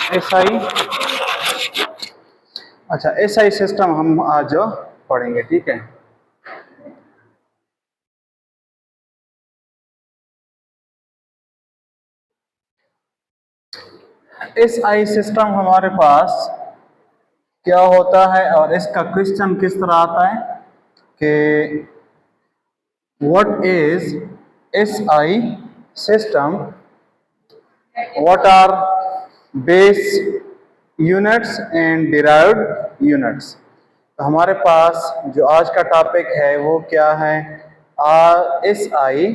SI। अच्छा, SI system हम आज पढ़ेंगे, ठीक है। SI सिस्टम हमारे पास क्या होता है और इसका क्वेश्चन किस तरह आता है कि what is SI system, what are base units and derived units. तो हमारे पास जो आज का टॉपिक है वो क्या है, SI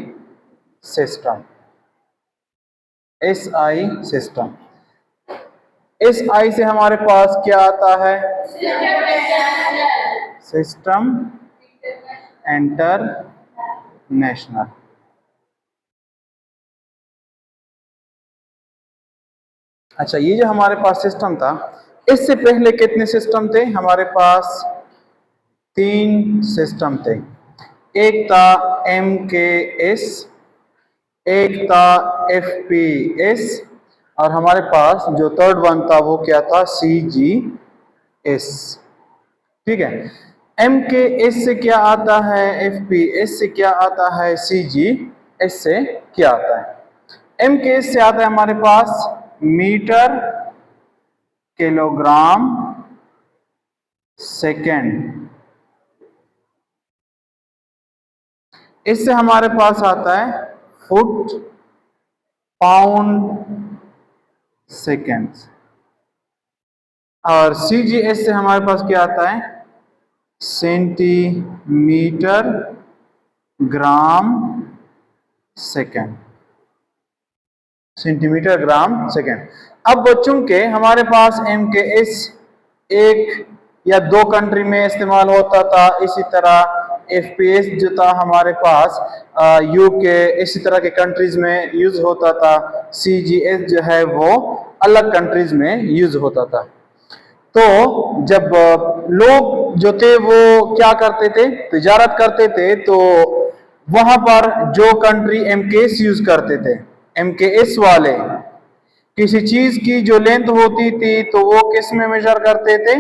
system. SI system, SI से हमारे पास क्या आता है, सिस्टम इंटरनेशनल। अच्छा, ये जो हमारे पास सिस्टम था, इससे पहले कितने सिस्टम थे हमारे पास, 3 सिस्टम थे। एक था MKS, एक था FPS और हमारे पास जो थर्ड वन था वो क्या था, CGS। ठीक है, MKS से क्या आता है, FPS से क्या आता है, CGS से क्या आता है। MKS से आता है हमारे पास मीटर किलोग्राम सेकेंड, इससे हमारे पास आता है फुट पाउंड सेकेंड्स। और CGS से हमारे पास क्या आता है, centimetre gram second, centimetre gram second. अब बच्चों के हमारे पास MKS एक या 2 कंट्री में इस्तेमाल होता था, इसी तरह FPS जो था हमारे पास UK इसी तरह के कंट्रीज में यूज होता था। CGS जो है वो अलग कंट्रीज में यूज होता था। तो जब लोग जो थे वो क्या करते थे, तिजारत करते थे, तो वहां पर जो कंट्री MKS यूज करते थे, MKS वाले किसी चीज की जो लेंथ होती थी तो वो किस में मेजर करते थे,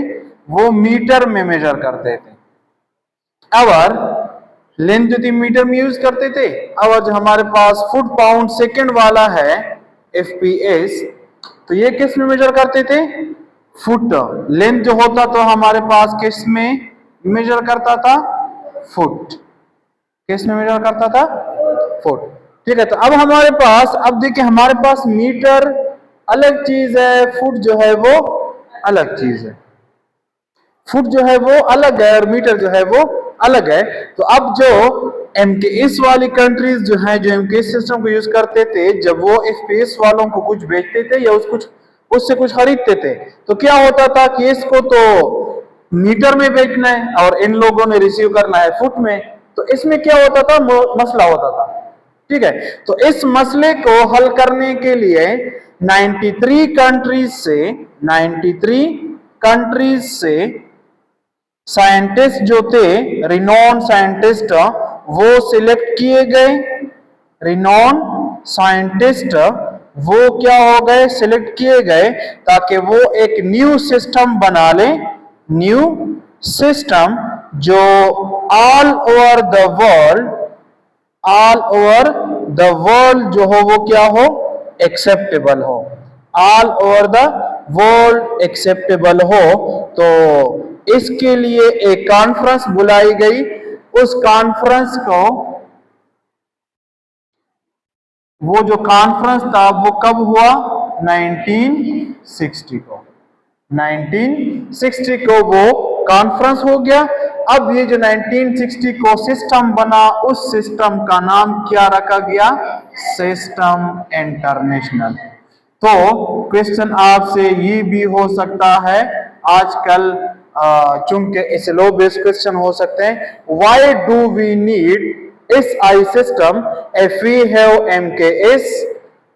वो मीटर में मेजर करते थे। और लेंथ जो थी मीटर में यूज करते थे। और जो हमारे पास फुट पाउंड सेकंड वाला है FPS, तो ये किस में मेजर करते थे, फुट। लेंथ जो होता तो हमारे पास किस में मेजर करता था, फुट। किस में मेजर करता था, फुट। ठीक है, तो अब हमारे पास, अब देखिए हमारे पास मीटर अलग चीज है, फुट जो है वो अलग चीज है। फुट जो है वो अलग है और मीटर जो है वो अलग है। तो अब जो MKS वाली कंट्रीज जो है, जो MKS सिस्टम को यूज करते थे, जब वो FPS वालों को कुछ बेचते थे या उससे कुछ खरीदते थे, तो क्या होता था कि इसको तो मीटर में बेचना है और इन लोगों ने रिसीव करना है फुट में। तो इसमें क्या होता था, मसला होता था। ठीक है, तो इस मसले को हल करने के लिए 93 कंट्रीज से साइंटिस्ट जो थे, रिनोन साइंटिस्ट, वो सिलेक्ट किए गए। रिनोन साइंटिस्ट वो क्या हो गए, सिलेक्ट किए गए, ताकि वो एक न्यू सिस्टम बना ले, न्यू सिस्टम जो ऑल ओवर द वर्ल्ड जो हो वो क्या हो, एक्सेप्टेबल हो, all over the world acceptable हो। तो इसके लिए एक कॉन्फ्रेंस बुलाई गई। उस कॉन्फ्रेंस को, वो जो कॉन्फ्रेंस था वो कब हुआ, 1960 को। 1960 को वो कॉन्फ्रेंस हो गया। अब ये जो 1960 को सिस्टम बना, उस सिस्टम का नाम क्या रखा गया, सिस्टम इंटरनेशनल। तो क्वेश्चन आपसे ये भी हो सकता है आजकल, चूंकि लो बेस क्वेश्चन हो सकते हैं, why do we need SI system if we have MKS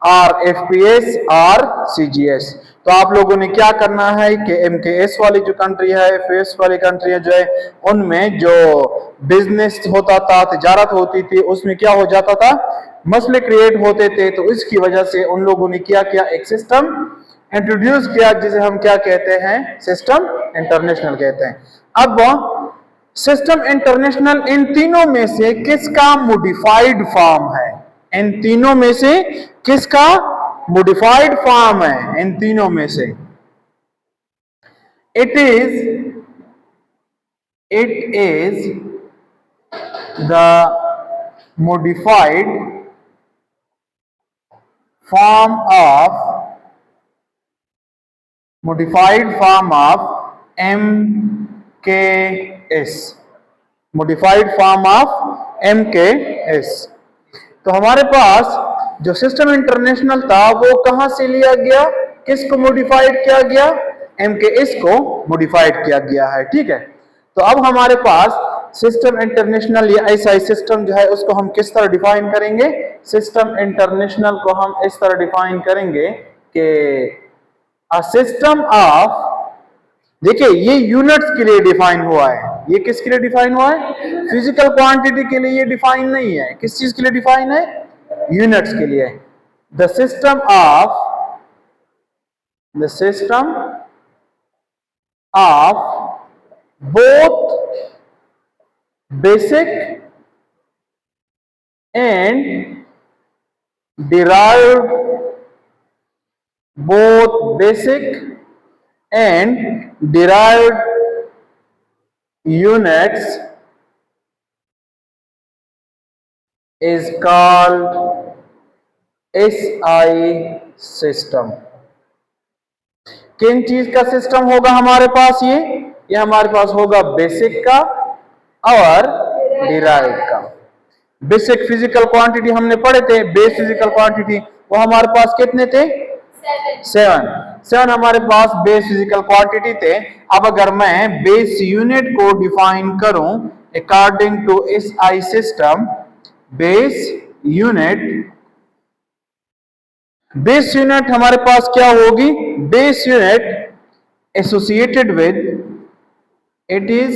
or FPS or CGS। तो आप लोगों ने क्या करना है कि MKS वाली जो कंट्री है, FPS वाली कंट्री जो है, उनमें जो बिजनेस होता था, तिजारत होती थी, उसमें क्या हो जाता था, मसले क्रिएट होते थे। तो इसकी वजह से उन लोगों ने क्या किया, एक सिस्टम इंट्रोड्यूस किया, जिसे हम क्या कहते हैं, सिस्टम इंटरनेशनल कहते हैं। अब सिस्टम इंटरनेशनल इन तीनों में से किसका मॉडिफाइड फॉर्म है? इन तीनों में से किसका मॉडिफाइड फॉर्म है? इन तीनों में से it is the modified form of MKS, modified form of MKS। तो हमारे पास जो सिस्टम इंटरनेशनल था वो कहां से लिया गया, किसको मॉडिफाइड किया गया? MKS को मॉडिफाइड किया गया है, ठीक है। तो अब हमारे पास सिस्टम इंटरनेशनल या एसआई सिस्टम जो है उसको हम किस तरह डिफाइन करेंगे? सिस्टम इंटरनेशनल को हम इस तरह डिफाइन करेंगे कि अ सिस्टम ऑफ, देखिए ये यूनिट्स के लिए डिफाइन हुआ है। ये किसके लिए डिफाइन हुआ है? फिजिकल क्वांटिटी के लिए ये डिफाइन नहीं है। किस चीज के लिए डिफाइन है? यूनिट्स के लिए। The system of both basic and derived, both basic and derived units is called SI system। किन चीज का सिस्टम होगा हमारे पास? ये हमारे पास होगा बेसिक का और डिराइव्ड का। बेसिक फिजिकल क्वांटिटी हमने पढ़े थे, बेस फिजिकल क्वांटिटी वो हमारे पास कितने थे? 7 हमारे पास बेस फिजिकल क्वांटिटी थे। अब अगर मैं बेस यूनिट को डिफाइन करूं according to SI system, base unit हमारे पास क्या होगी? Base unit associated with, it is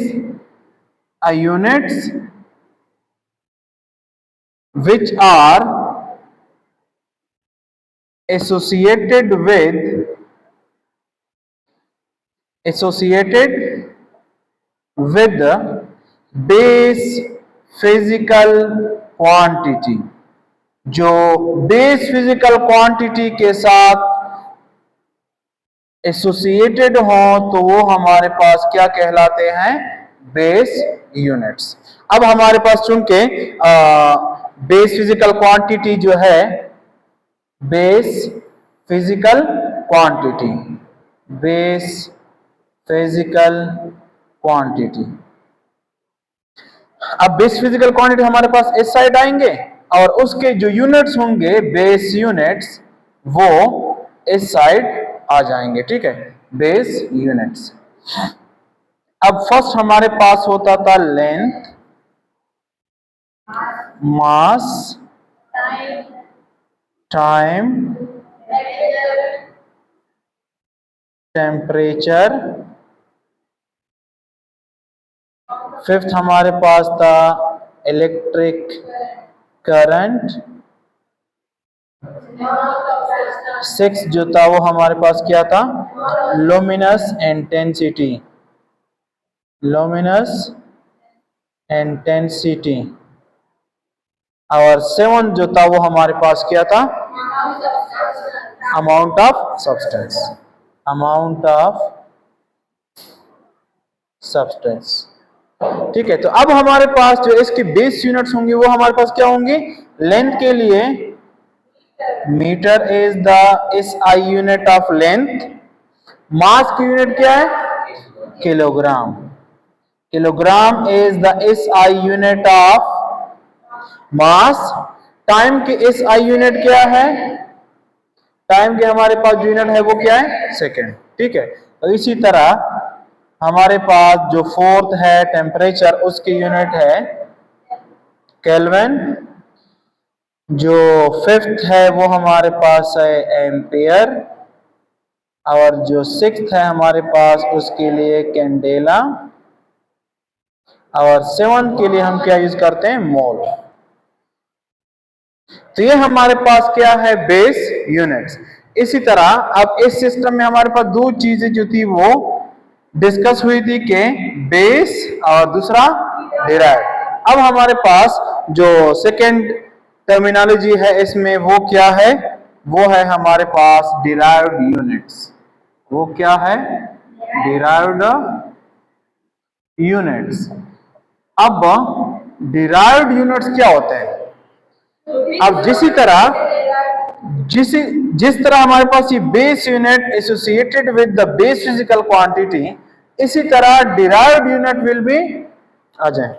a units which are associated with the base physical quantity। जो बेस फिजिकल क्वांटिटी के साथ एसोसिएटेड हो तो वो हमारे पास क्या कहलाते हैं? Base units. अब हमारे पास चूंकि बेस फिजिकल क्वांटिटी जो है, बेस फिजिकल क्वांटिटी अब बेस फिजिकल क्वांटिटी हमारे पास इस साइड आएंगे और उसके जो यूनिट्स होंगे बेस यूनिट्स वो इस साइड आ जाएंगे, ठीक है, बेस यूनिट्स। अब फर्स्ट हमारे पास होता था length, mass, time, temperature. Fifth हमारे पास था इलेक्ट्रिक करंट। सिक्स जो था वो हमारे पास क्या था? Luminous intensity. और सेवन जो था वो हमारे पास क्या था? Amount of substance. ठीक है, तो अब हमारे पास जो इसकी बेस यूनिट्स होंगी वो हमारे पास क्या होंगी? लेंथ के लिए metre is the SI unit of length. Mass की यूनिट क्या है? Kilogram is the SI unit of mass. Time की एसआई यूनिट क्या है? टाइम के हमारे पास जो यूनिट है वो क्या है? सेकेंड। ठीक है, तो इसी तरह हमारे पास जो फोर्थ है टेम्परेचर, उसकी यूनिट है केल्विन। जो फिफ्थ है वो हमारे पास है एम्पियर। और जो सिक्स्थ है हमारे पास उसके लिए कैंडेला। और सेवन के लिए हम क्या यूज करते हैं? मोल। तो ये हमारे पास क्या है? Base units. इसी तरह अब इस सिस्टम में हमारे पास दो चीजें जो थी वो डिस्कस हुई थी कि बेस और दूसरा डिराइव्ड। अब हमारे पास जो सेकेंड टर्मिनोलॉजी है इसमें वो क्या है, वो है हमारे पास डिराइव्ड यूनिट्स। वो क्या है, डिराइव्ड यूनिट्स। अब डिराइव्ड यूनिट्स क्या होते हैं? अब जिस तरह हमारे पास ये base unit associated with the base physical quantity, इसी तरह डिराइव्ड यूनिट विल बी, आ जाए,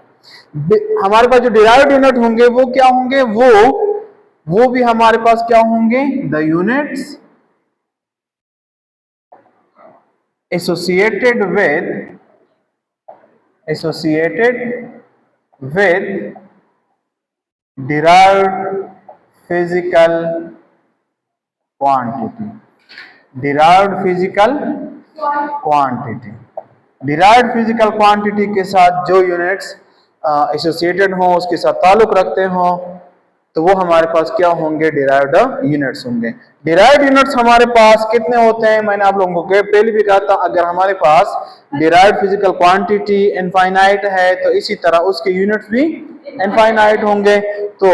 हमारे पास जो डिराइव्ड यूनिट होंगे वो क्या होंगे, वो भी हमारे पास क्या होंगे, the units associated with derived physical quantity। derived physical quantity, derived physical quantity के साथ जो यूनिट्स एसोसिएटेड हो, उसके साथ ताल्लुक रखते हो, तो वो हमारे पास क्या होंगे, डिराइव्ड यूनिट्स होंगे। डिराइव्ड यूनिट्स हमारे पास कितने होते हैं, मैंने आप लोगों को पहले भी कहा था, अगर हमारे पास डिराइव्ड फिजिकल क्वांटिटी इनफाइनाइट है तो इसी तरह उसके यूनिट्स भी इनफाइनाइट होंगे। तो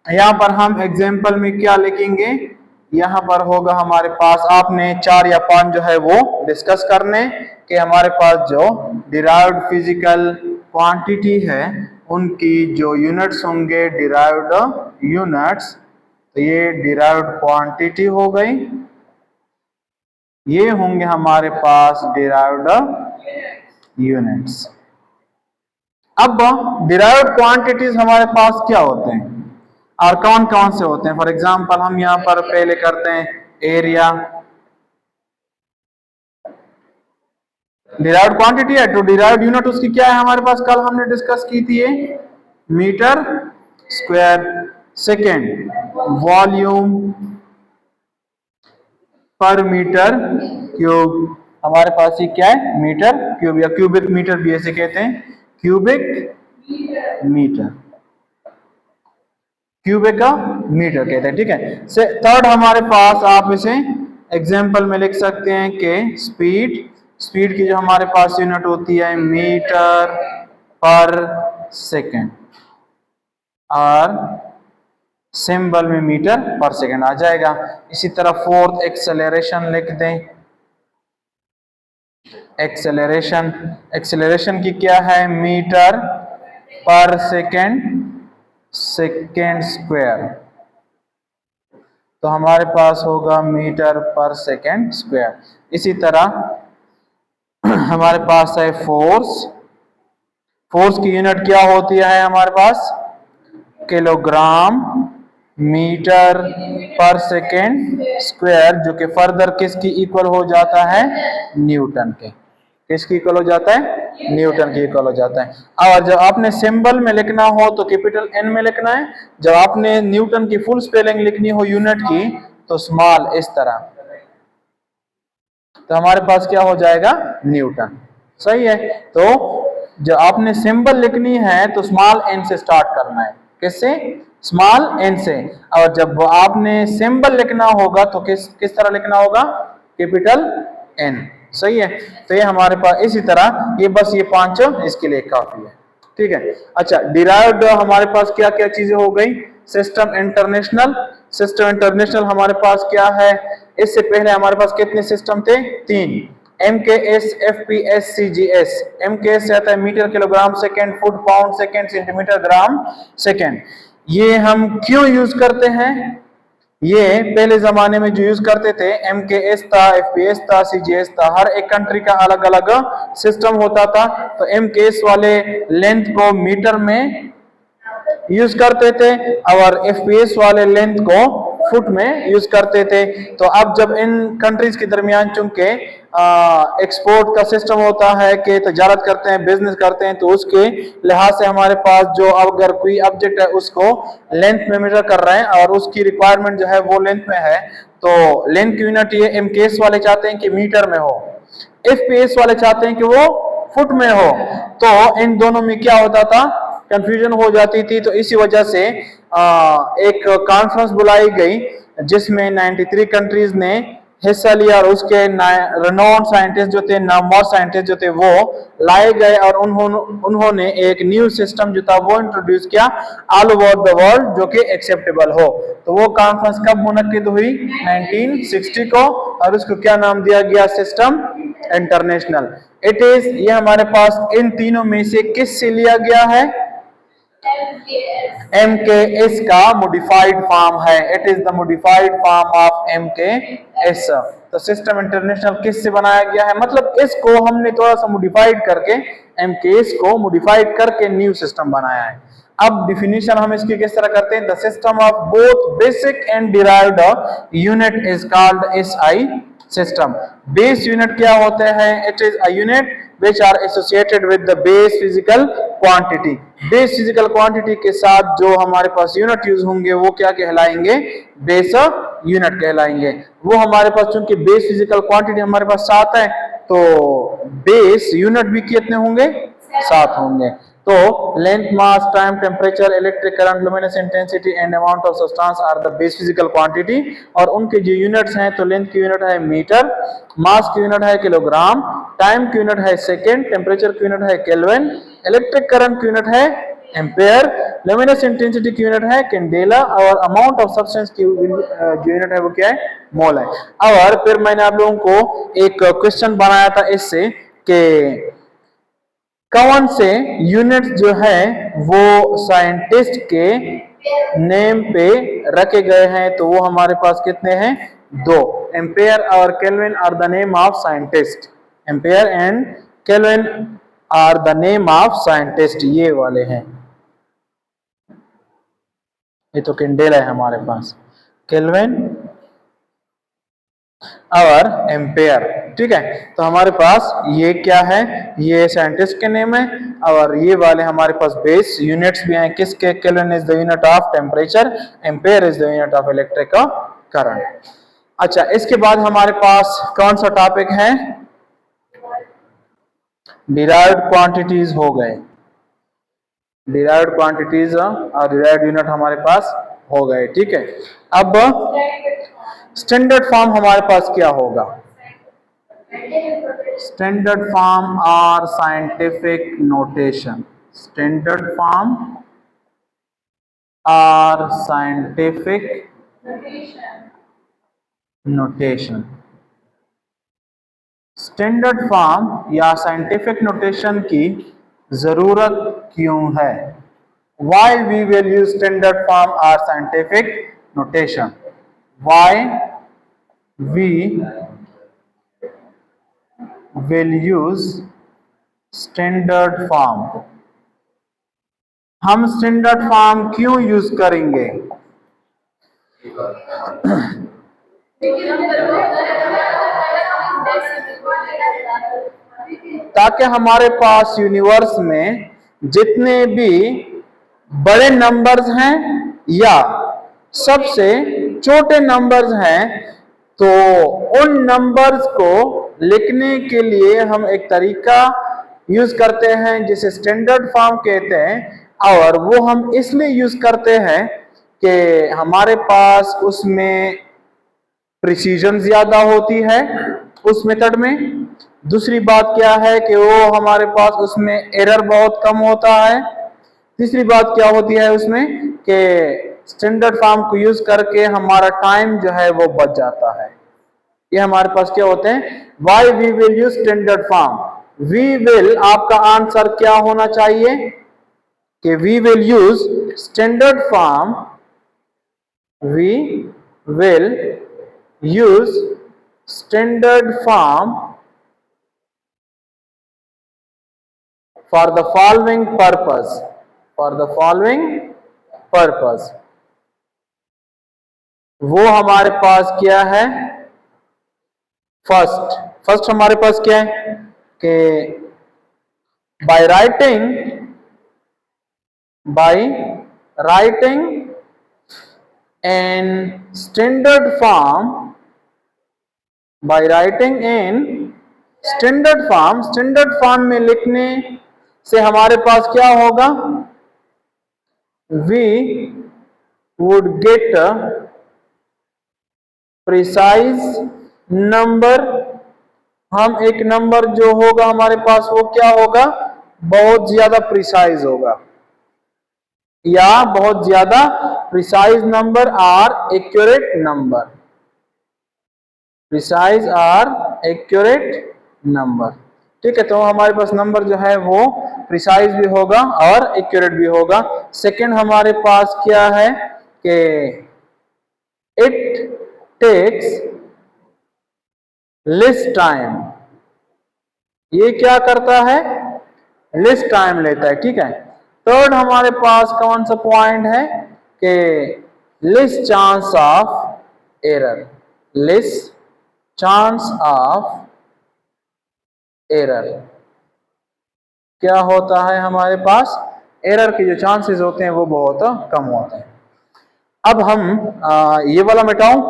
यहाँ पर हम एग्जांपल में क्या लिखेंगे, यहाँ पर होगा हमारे पास, आपने 4 या 5 जो है वो डिस्कस करने कि हमारे पास जो डिराइव्ड फिजिकल क्वांटिटी है उनकी जो यूनिट्स होंगे डिराइव्ड यूनिट्स, तो ये डिराइव्ड क्वांटिटी हो गई, ये होंगे हमारे पास डिराइव्ड यूनिट्स। अब डिराइव्ड क्वांटिटीज हमारे पास क्या होते हैं और कौन कौन से होते हैं? फॉर एग्जांपल हम यहाँ पर पहले करते हैं एरिया, डिराइव्ड क्वांटिटी है तो डिराइव्ड यूनिट उसकी क्या है हमारे पास, कल हमने डिस्कस की थी, ये मीटर स्क्वायर सेकेंड, वॉल्यूम पर मीटर क्यूब, हमारे पास ये क्या है, मीटर क्यूब या क्यूबिक मीटर भी ऐसे कहते हैं, क्यूबिक मीटर, क्यूबिक का मीटर कहते हैं, ठीक है। से थर्ड हमारे पास आप इसे एग्जांपल में लिख सकते हैं कि स्पीड की जो हमारे पास यूनिट होती है मीटर पर सेकेंड, और सिंबल में मीटर पर सेकेंड आ जाएगा। इसी तरह फोर्थ एक्सेलरेशन लिख दें, एक्सेलरेशन की क्या है, मीटर पर सेकेंड स्क्वायर, तो हमारे पास होगा मीटर पर सेकेंड स्क्वायर। इसी तरह हमारे पास है फोर्स की यूनिट क्या होती है हमारे पास, किलोग्राम मीटर पर सेकेंड स्क्वायर, जो कि फर्दर किसकी इक्वल हो जाता है, न्यूटन के, किसकी इक्वल हो जाता है, न्यूटन की इक्वल हो जाता है। और जब आपने सिंबल में लिखना हो तो कैपिटल एन में लिखना है, जब आपने न्यूटन की फुल स्पेलिंग लिखनी हो यूनिट की तो स्मॉल, इस तरह, तो हमारे पास क्या हो जाएगा, न्यूटन, सही है। तो जब आपने सिंबल लिखनी है तो स्मॉल एन से स्टार्ट करना है, किससे, स्मॉल एन से, और जब आपने सिंबल लिखना होगा तो किस तरह लिखना होगा, कैपिटल एन, सही है। तो ये हमारे पास इसी तरह ये बस ये 5 इसके लिए काफी है, ठीक है। अच्छा, डिराइव्ड हमारे पास क्या क्या चीजें हो गई, सिस्टम इंटरनेशनल हमारे पास क्या है, इससे पहले हमारे पास कितने सिस्टम थे, 3, MKS, FPS, CGS। MKS आता है metre kilogram second, foot pound second, centimetre gram second. ये हम क्यों यूज करते हैं, ये पहले जमाने में जो यूज करते थे, MKS था, FPS था, CGS था, हर एक कंट्री का अलग अलग सिस्टम होता था। तो MKS वाले लेंथ को मीटर में यूज करते थे और FPS वाले लेंथ को फुट में यूज करते थे। तो अब जब इन कंट्रीज के दरमियान चूंकि एक्सपोर्ट का सिस्टम होता है कि तजारत करते हैं, बिजनेस करते हैं, तो उसके लिहाज से हमारे पास जो अगर कोई ऑब्जेक्ट है उसको लेंथ में मेजर कर रहे हैं और उसकी रिक्वायरमेंट जो है वो लेंथ में है, तो लेंथ की यूनिट ये MKS वाले चाहते हैं कि मीटर में हो, FPS वाले चाहते हैं कि वो फुट में हो। तो इन दोनों में क्या होता था, कंफ्यूजन हो जाती थी। तो इसी वजह से एक कॉन्फ्रेंस बुलाई गई जिसमें 93 कंट्रीज ने हिस्सा लिया और उसके रेनोन्ड साइंटिस्ट जो थे, नामवर साइंटिस्ट जो थे, वो लाए गए और उन्होंने एक न्यू सिस्टम जो था वो इंट्रोड्यूस किया ऑल ओवर द वर्ल्ड जो कि एक्सेप्टेबल हो। तो वो कॉन्फ्रेंस कब मुनक्किद हुई? 1960 को, और उसको क्या नाम दिया गया? System international. इट इज, ये हमारे पास इन तीनों में से किस से लिया गया है? MKS का मॉडिफाइड फॉर्म है। It is the modified form of MKS। तो सिस्टम इंटरनेशनल किस से बनाया गया है? मतलब इसको हमने थोड़ा सा मॉडिफाइड करके, MKS को मॉडिफाइड करके न्यू सिस्टम बनाया है। अब डिफिनीशन हम इसकी किस तरह करते हैं? The system of both basic and derived unit is called SI system. Base unit क्या होते हैं? It is a unit which are associated with the base physical quantity। Base physical quantity के साथ जो हमारे पास यूनिट यूज होंगे वो क्या कहलाएंगे? बेस यूनिट कहलाएंगे। वो हमारे पास, चूंकि बेस फिजिकल क्वांटिटी हमारे पास 7 है, तो बेस यूनिट भी कितने होंगे? 7 होंगे। तो length, mass, time, temperature, electric current, luminous intensity and amount of substance are the base physical quantity. और उनके जो यूनिट्स हैं, तो लेंथ की यूनिट है मीटर, मास की यूनिट है किलोग्राम, टाइम की यूनिट है सेकेंड, टेम्परेचर की यूनिट है केल्विन, इलेक्ट्रिक करंट की यूनिट है एम्पेयर, लुमिनस इंटेंसिटी की यूनिट है कैंडेला, और अमाउंट ऑफ सब्सटेंस की जो यूनिट है वो क्या है? मोल है। और फिर मैंने आप लोगों को एक क्वेश्चन बनाया था इससे कि कौन से यूनिट जो है वो साइंटिस्ट के नेम पे रखे गए हैं? तो वो हमारे पास कितने हैं? 2। एम्पेयर और Kelvin are the name of scientist. Ampere and Kelvin are the name of scientist, ये वाले हैं। ये तो कैंडेला है हमारे पास, केल्विन और एम्पेयर। ठीक है, तो हमारे पास ये क्या है? ये साइंटिस्ट के नेम है। और ये वाले हमारे पास बेस यूनिट्स भी हैं। किसके? Kelvin is the unit of temperature, ampere is the unit of electric current. अच्छा, इसके बाद हमारे पास कौन सा टॉपिक है? डिराइव्ड क्वांटिटीज हो गए। डिराइव्ड क्वांटिटीज और डिराइव्ड यूनिट हमारे पास हो गए। ठीक है, अब स्टैंडर्ड फॉर्म हमारे पास क्या होगा? स्टैंडर्ड फॉर्म और साइंटिफिक नोटेशन। स्टैंडर्ड फॉर्म और साइंटिफिक नोटेशन। स्टैंडर्ड फॉर्म या साइंटिफिक नोटेशन की जरूरत क्यों है? Why we will use standard form or scientific notation? Why we will use standard form? हम स्टैंडर्ड फॉर्म क्यों यूज करेंगे? ताकि हमारे पास यूनिवर्स में जितने भी बड़े नंबर्स हैं या सबसे छोटे नंबर्स हैं, तो उन नंबर्स को लिखने के लिए हम एक तरीका यूज करते हैं जिसे स्टैंडर्ड फॉर्म कहते हैं। और वो हम इसलिए यूज करते हैं कि हमारे पास उसमें प्रिसीजन ज्यादा होती है उस मेथड में। दूसरी बात क्या है कि वो हमारे पास उसमें एरर बहुत कम होता है। तीसरी बात क्या होती है उसमें कि स्टैंडर्ड फॉर्म को यूज करके हमारा टाइम जो है वो बच जाता है। ये हमारे पास क्या होते हैं? Why we will use standard form. We will, आपका आंसर क्या होना चाहिए कि we will use standard form. We will use standard form for the following purpose. For the following purpose. वो हमारे पास क्या है? फर्स्ट हमारे पास क्या है कि by writing in standard form, by writing in standard form में लिखने से हमारे पास क्या होगा? We would get precise number, हम एक नंबर जो होगा हमारे पास वो क्या होगा, बहुत ज्यादा प्रिसाइज होगा, या बहुत ज्यादा precise number or accurate number, precise or accurate number. ठीक है, तो हमारे पास नंबर जो है वो प्रिसाइज भी होगा और एक्यूरेट भी होगा। सेकंड हमारे पास क्या है कि इट टेक्स लेस टाइम, ये क्या करता है, लेस टाइम लेता है। ठीक है, थर्ड हमारे पास कौन सा पॉइंट है कि less chance of error, less chance of error, क्या होता है हमारे पास, एरर के जो चांसेस होते हैं वो बहुत कम होते हैं। अब हम ये वाला मिटाऊं,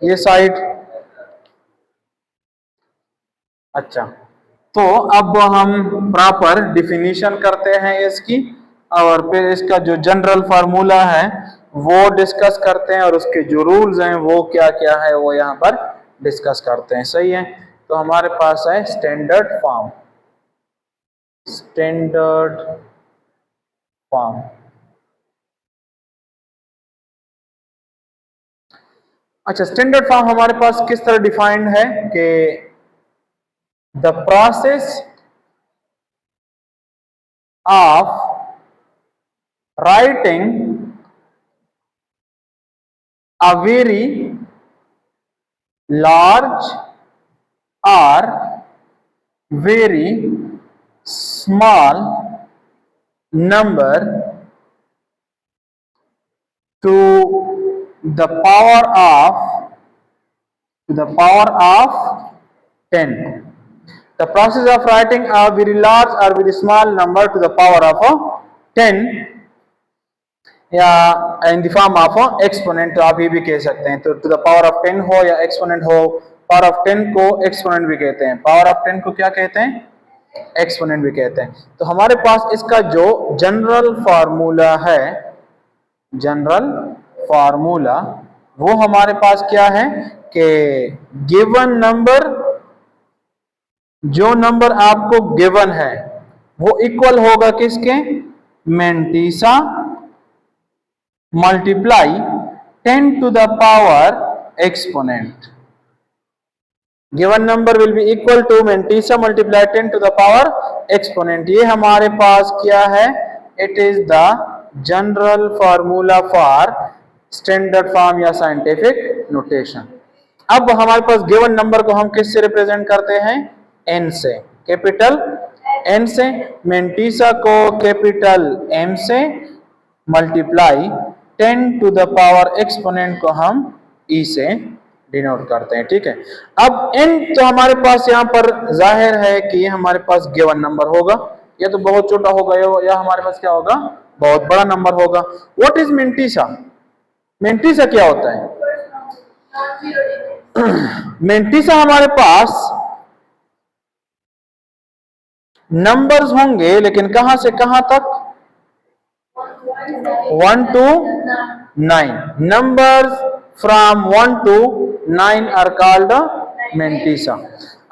ये साइड, अच्छा, तो अब हम प्रॉपर डिफिनीशन करते हैं इसकी, और फिर इसका जो जनरल फार्मूला है वो डिस्कस करते हैं, और उसके जो रूल्स हैं वो क्या क्या है वो यहाँ पर डिस्कस करते हैं। सही है, तो हमारे पास है स्टैंडर्ड फॉर्म, स्टैंडर्ड फॉर्म। अच्छा, स्टैंडर्ड फॉर्म हमारे पास किस तरह डिफाइंड है कि the process of writing a very large or very small number to the power of 10. The process of writing a very large or very small number to the power of 10 या in the form of exponent, तो आप ये भी कह सकते हैं, तो to the power of 10 हो या एक्सपोनेंट हो, पावर ऑफ 10 को एक्सपोनेंट भी कहते हैं, पावर ऑफ 10 को क्या कहते हैं, एक्सपोनेंट भी कहते हैं। तो हमारे पास इसका जो जनरल फार्मूला है, जनरल फार्मूला वो हमारे पास क्या है कि गिवन नंबर, जो नंबर आपको गिवन है वो इक्वल होगा किसके, mantissa multiply 10 to the power exponent. Given number will be equal to Mantissa multiply 10 to the power exponent. ये हमारे पास क्या है, it is the general formula for standard form या scientific notation. अब हमारे पास गिवन नंबर को हम किससे रिप्रेजेंट करते हैं, n से, कैपिटल n से, मेंटिसा को कैपिटल m से, multiply 10 to the power exponent को हम e से डिनोट करते हैं। ठीक है, अब n तो हमारे पास यहाँ पर जाहिर है कि ये हमारे पास गिवन नंबर होगा, या तो बहुत छोटा होगा या हमारे पास क्या होगा, बहुत बड़ा नंबर होगा। व्हाट इज मेंटिसा, मेंटिसा क्या होता है, मेंटिसा हमारे पास नंबर्स होंगे, लेकिन कहां से कहां तक, 1 to 9, numbers from 1 to 9 are called mantissa.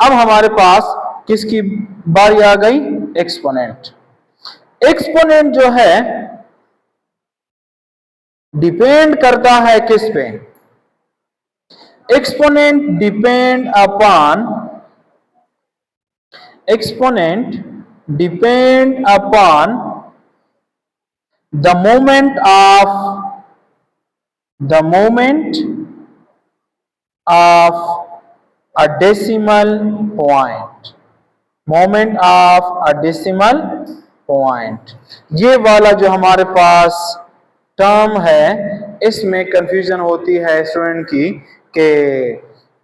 अब हमारे पास किसकी बारी आ गई, एक्सपोनेंट। एक्सपोनेंट जो है डिपेंड करता है किस पे, exponent depend upon, exponent depend upon the moment of a decimal point, moment of a decimal point। ये वाला जो हमारे पास टर्म है इसमें कंफ्यूजन होती है स्टूडेंट की कि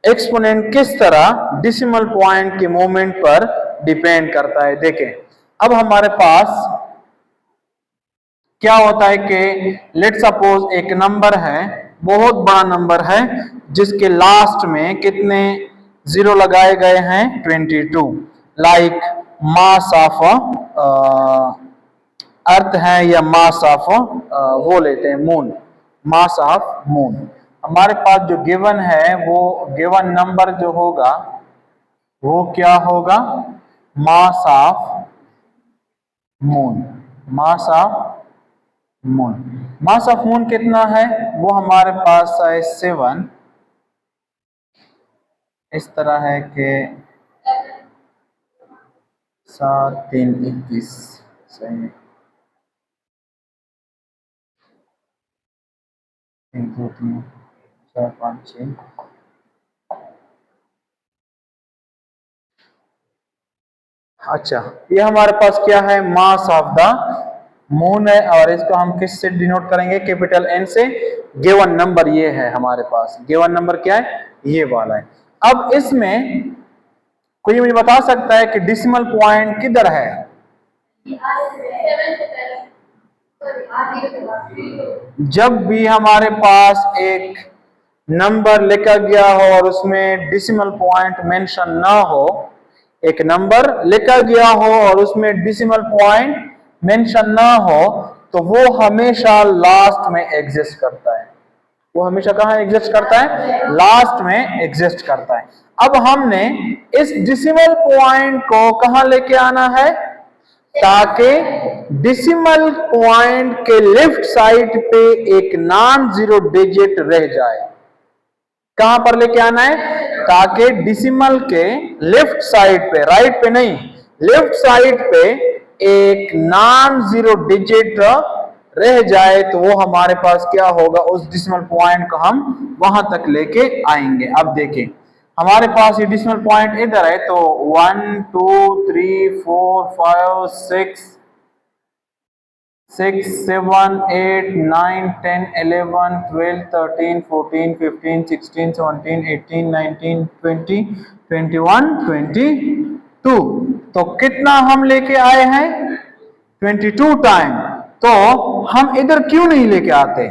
एक्सपोनेंट किस तरह डेसिमल पॉइंट के मोमेंट पर डिपेंड करता है। देखें, अब हमारे पास क्या होता है कि लेट सपोज एक नंबर है, बहुत बड़ा नंबर है, जिसके लास्ट में कितने जीरो लगाए गए हैं, 22, लाइक मास ऑफ अर्थ है या मास ऑफ वो लेते हैं मून, मास ऑफ मून, हमारे पास जो गिवन है वो गिवन नंबर जो होगा वो क्या होगा, mass of moon. Mass of moon, mass of moon कितना है, वो हमारे पास है 7। इस तरह है कि 7 3 21 सही, 1 2 3 4 5 6। अच्छा, ये हमारे पास क्या है, मास ऑफ द मून है, और इसको हम किस से डिनोट करेंगे, कैपिटल एन से। गिवन नंबर ये है हमारे पास, गिवन नंबर क्या है, ये वाला है। अब इसमें कोई मुझे बता सकता है कि डेसिमल पॉइंट किधर है। जब भी हमारे पास एक नंबर लिखा गया हो और उसमें डेसिमल पॉइंट मेंशन ना हो, एक नंबर लिखा गया हो और उसमें डेसिमल पॉइंट मेंशन ना हो, तो वो हमेशा लास्ट में एग्जिस्ट करता है। वो हमेशा कहां एग्जिस्ट करता है, लास्ट में एग्जिस्ट करता है। अब हमने इस डेसिमल पॉइंट को कहां लेके आना है, ताकि डेसिमल पॉइंट के लेफ्ट साइड पे एक नॉन जीरो डिजिट रह जाए। कहां पर लेके आना है, ताकि डेसिमल के लेफ्ट साइड पे, राइट पे नहीं, लेफ्ट साइड पे एक नॉन जीरो डिजिट रह जाए, तो वो हमारे पास क्या होगा, उस डेसिमल पॉइंट को हम वहां तक लेके आएंगे। अब देखिए हमारे पास ये डेसिमल पॉइंट इधर है, तो 1 2 3 4 5 6 6 7 8 9 10 11 12 13 14 15 16 17 18 19 20 21 22। तो कितना हम लेके आए हैं, 22 टाइम। तो हम इधर क्यों नहीं लेके आते,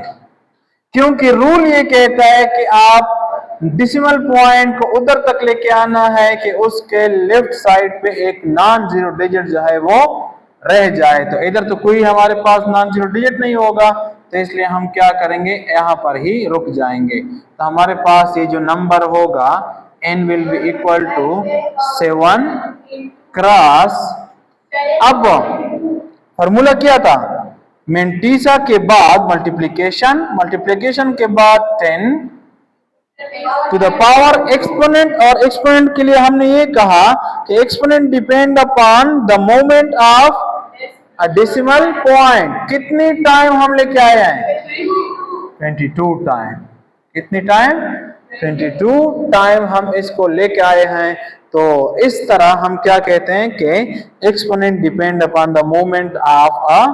क्योंकि रूल ये कहता है कि आप डेसिमल पॉइंट को उधर तक लेके आना है कि उसके लेफ्ट साइड पे एक नॉन जीरो डिजिट जो है वो रह जाए। तो इधर तो कोई हमारे पास नॉन जीरो डिजिट नहीं होगा, तो इसलिए हम क्या करेंगे, यहाँ पर ही रुक जाएंगे। तो हमारे पास ये जो नंबर होगा n will be equal to 7 cross, अब फॉर्मूला क्या था, मेंटीसा के बाद मल्टीप्लिकेशन, मल्टीप्लिकेशन के बाद 10 टू द पावर एक्सपोनेंट, और एक्सपोनेंट के लिए हमने ये कहा कि exponent depend upon the moment of a decimal point. कितनी टाइम हम लेके आए हैं, 22 टाइम। कितनी टाइम, 22 टाइम हम इसको लेके आए हैं। तो इस तरह हम क्या कहते हैं कि exponent depend upon the moment of a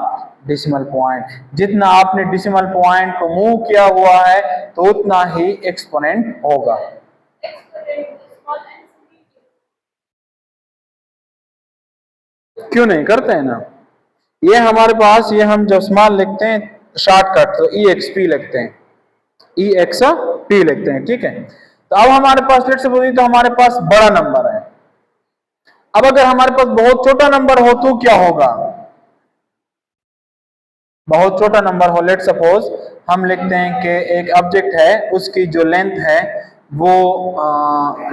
decimal point. जितना आपने डेसिमल पॉइंट को मूव किया हुआ है तो उतना ही एक्सपोनेंट होगा। क्यों नहीं करते हैं ना, ये हमारे पास, ये हम जब स्मॉल लिखते हैं शॉर्टकट तो EXP लिखते हैं, EXP लिखते हैं, ठीक है। तो अब हमारे पास लेट्स सपोज तो हमारे पास बड़ा नंबर है। अब अगर हमारे पास बहुत छोटा नंबर हो तो क्या होगा, बहुत छोटा नंबर हो, लेट सपोज हम लिखते हैं कि एक ऑब्जेक्ट है, उसकी जो लेंथ है वो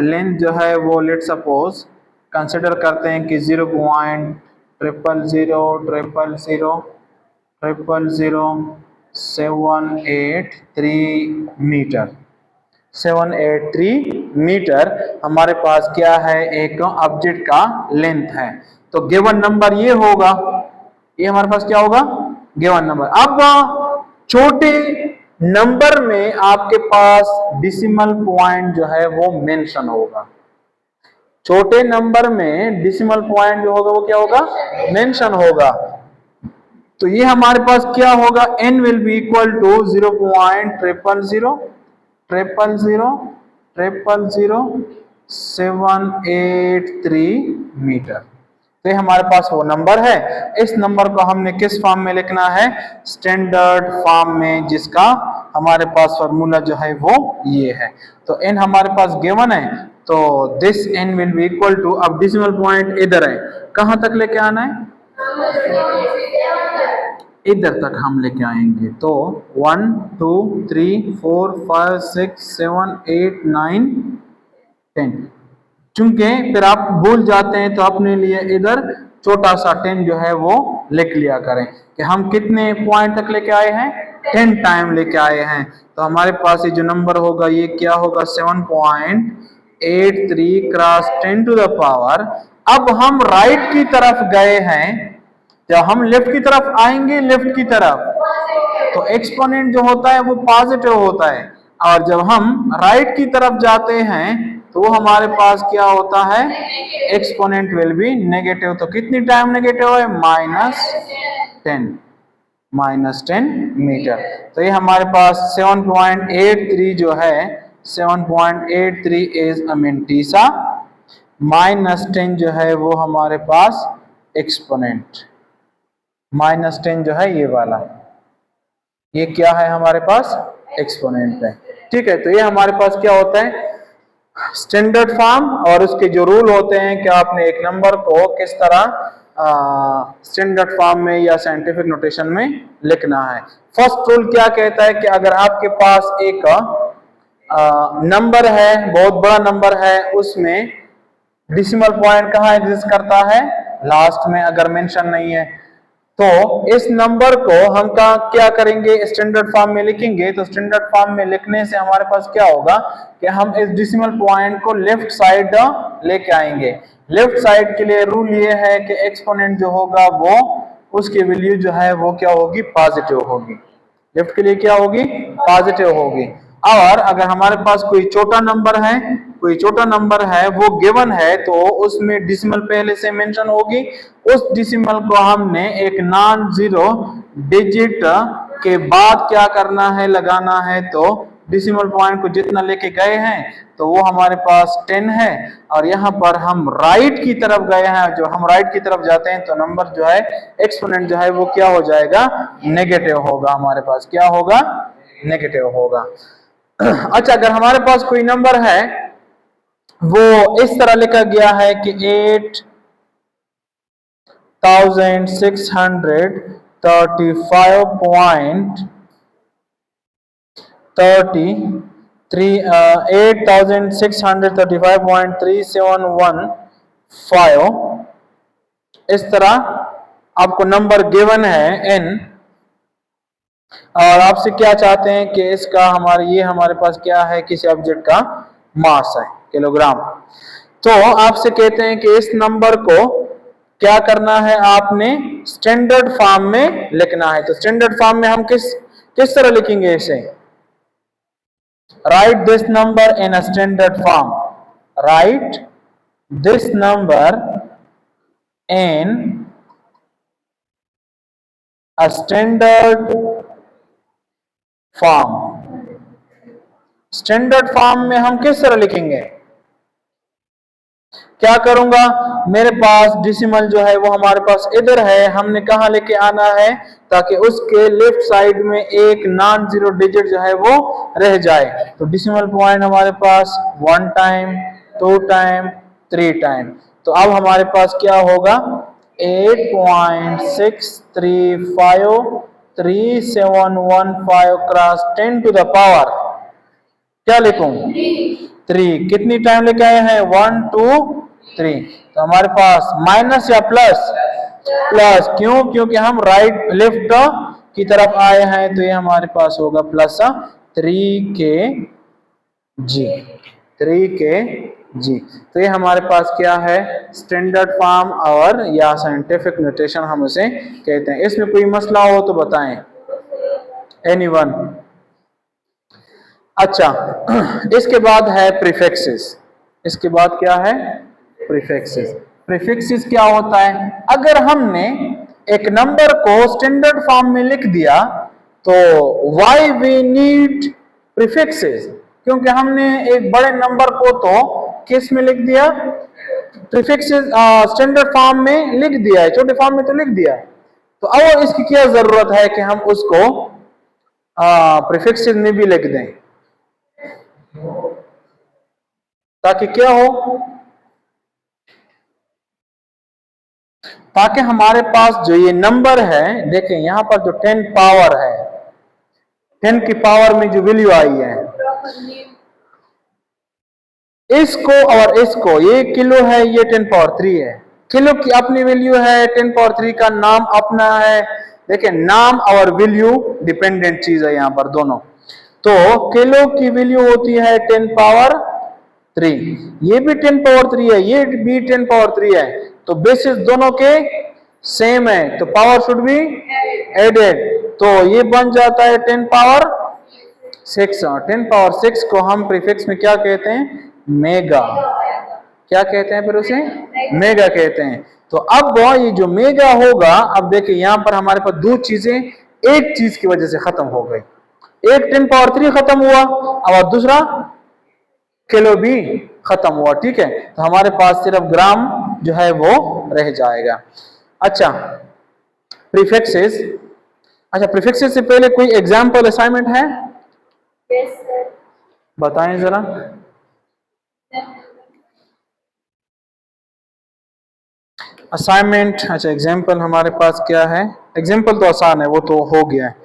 लेंथ जो है वो लेट सपोज कंसिडर करते हैं कि 0.00000000783 मीटर, 783 मीटर हमारे पास क्या है, एक ऑब्जेक्ट का लेंथ है। तो गिवन नंबर ये होगा, ये हमारे पास क्या होगा, गिवन नंबर। अब छोटे नंबर में आपके पास डेसिमल पॉइंट जो है वो मेंशन होगा, छोटे नंबर में डेसिमल पॉइंट जो होगा वो क्या होगा, मेंशन होगा। तो ये हमारे पास क्या होगा, n will be equal to 0.000000783 metre. तो हमारे पास वो नंबर है। इस नंबर को हमने किस फॉर्म में लिखना है, स्टैंडर्ड फॉर्म में, जिसका हमारे पास फॉर्मूला जो है वो ये है। तो n हमारे पास गिवन है, तो this n will be equal to, अब डेसिमल पॉइंट इधर है, कहां तक लेके आना है, इधर तक हम लेके आएंगे। तो 1 2 3 4 5 6 7 8 9 10। चूंकि फिर आप भूल जाते हैं तो अपने लिए इधर छोटा सा 10 जो है वो लिख लिया करें कि हम कितने पॉइंट तक लेके आए हैं, 10 टाइम लेके आए हैं। तो हमारे पास ये जो नंबर होगा ये क्या होगा, 7.83 क्रॉस 10 टू द पावर। अब हम राइट की तरफ गए हैं, जब हम लेफ्ट की तरफ आएंगे, लेफ्ट की तरफ तो एक्सपोनेंट जो होता है वो पॉजिटिव होता है, और जब हम राइट की तरफ जाते हैं तो वो हमारे पास क्या होता है, एक्सपोनेंट विल बी नेगेटिव। तो कितनी टाइम नेगेटिव है, -10 मीटर। तो ये हमारे पास 7.83 जो है, 7.83 इज अमेंटीसा, -10 जो है वो हमारे पास एक्सपोनेंट, -10 जो है ये वाला, ये क्या है हमारे पास, एक्सपोनेंट है। ठीक है, तो ये हमारे पास क्या होता है, स्टैंडर्ड फॉर्म, और उसके जो रूल होते हैं कि आपने एक नंबर को किस तरह स्टैंडर्ड फॉर्म में या साइंटिफिक नोटेशन में लिखना है। फर्स्ट रूल क्या कहता है कि अगर आपके पास एक नंबर है, बहुत बड़ा नंबर है, उसमें डेसिमल पॉइंट कहाँ एग्जिस्ट करता है, लास्ट में, अगर मेंशन नहीं है तो इस नंबर को हम क्या करेंगे, स्टैंडर्ड फॉर्म में लिखेंगे। तो स्टैंडर्ड फॉर्म में लिखने से हमारे पास क्या होगा कि हम इस डेसिमल पॉइंट को लेफ्ट साइड लेके आएंगे। लेफ्ट साइड के लिए रूल ये है कि एक्सपोनेंट जो होगा वो, उसकी वैल्यू जो है वो क्या होगी, पॉजिटिव होगी। लेफ्ट के लिए क्या होगी, पॉजिटिव होगी। और अगर हमारे पास कोई छोटा नंबर है, कोई छोटा नंबर है वो गिवन है, तो उसमें डिसिमल पहले से मेंशन होगी। उस डिसिमल को हमने एक नॉन जीरो डिजिट के बाद क्या करना है, लगाना है। तो डिसिमल पॉइंट को जितना लेके गए हैं तो वो हमारे पास 10 है, और यहाँ पर हम राइट की तरफ गए हैं, जो हम राइट की तरफ जाते हैं तो नंबर जो है, एक्सपोनेंट जो है वो क्या हो जाएगा, नेगेटिव होगा। हमारे पास क्या होगा, नेगेटिव होगा। अच्छा, अगर हमारे पास कोई नंबर है वो इस तरह लिखा गया है कि 8,635.3715, इस तरह आपको नंबर गिवन है n, और आपसे क्या चाहते हैं कि इसका ये हमारे पास क्या है, किसी ऑब्जेक्ट का मास है, किलोग्राम। तो आपसे कहते हैं कि इस नंबर को क्या करना है, आपने स्टैंडर्ड फॉर्म में लिखना है। तो स्टैंडर्ड फॉर्म में हम किस तरह लिखेंगे इसे, right this number in a standard form, right this number in a standard form. Standard form में हम किस तरह लिखेंगे, क्या करूंगा, मेरे पास डिसिमल जो है वो हमारे पास इधर है, हमने कहां लेके आना है, ताकि उसके लेफ्ट साइड में एक नॉन जीरो डिजिट जो है वो रह जाए। तो डिसिमल पॉइंट हमारे पास 1 टाइम, 2 टाइम, 3 टाइम। तो अब हमारे पास क्या होगा, 8.6353715 क्रॉस 10 टू द पावर, क्या लिखूं, 3। कितनी टाइम लेके आए हैं, 1 2 3। तो हमारे पास माइनस या प्लस, प्लस, क्यों, क्योंकि हम राइट लेफ्ट की तरफ आए हैं, तो ये हमारे पास होगा प्लस 3 के जी, 3 के जी। तो ये हमारे पास क्या है, स्टैंडर्ड फॉर्म और या साइंटिफिक नोटेशन हम उसे कहते हैं। इसमें कोई मसला हो तो बताएं, एनीवन। अच्छा, इसके बाद है प्रीफिक्सेस। इसके बाद क्या है, प्रीफिक्सेस। प्रीफिक्सेस क्या होता है, अगर हमने एक नंबर को स्टैंडर्ड फॉर्म में लिख दिया तो व्हाई वी नीड प्रीफिक्सेस, क्योंकि हमने एक बड़े नंबर को तो किस में लिख दिया, प्रीफिक्सेस स्टैंडर्ड फॉर्म में लिख दिया है, छोटे फॉर्म में तो लिख दिया है। तो अब इसकी क्या जरूरत है कि हम उसको प्रीफिक्सेस में भी लिख दें, ताकि क्या हो, ताकि हमारे पास जो ये नंबर है, देखें यहाँ पर जो 10 पावर है, 10 की पावर में जो वैल्यू आई है, इसको और इसको, ये किलो है, ये 10 पावर 3 है। किलो की अपनी वैल्यू है, 10 पावर 3 का नाम अपना है। देखिए नाम और वैल्यू डिपेंडेंट चीज है यहाँ पर दोनों। तो किलो की वैल्यू होती है 10 पावर 3, ये भी 10 पावर 3 है, ये भी 10 पावर 3 है, तो बेसिस दोनों के सेम है, तो पावर शुड बी एडेड, तो ये बन जाता है 10 पावर 6। 10 पावर 6 को हम प्रीफिक्स में क्या कहते हैं? मेगा। क्या कहते हैं फिर उसे? मेगा कहते हैं। तो अब ये जो मेगा होगा, अब देखिए यहां पर हमारे पास दो चीजें एक चीज की वजह से खत्म हो गई। एक 10 पावर 3 खत्म हुआ और दूसरा किलो भी खत्म हुआ। ठीक है, तो हमारे पास सिर्फ ग्राम जो है वो रह जाएगा। अच्छा, प्रीफिक्सेस। अच्छा, प्रीफिक्सेस से पहले कोई एग्जाम्पल असाइनमेंट है? Yes, sir. बताएं जरा। असाइनमेंट, अच्छा एग्जाम्पल हमारे पास क्या है? एग्जाम्पल तो आसान है, वो तो हो गया है।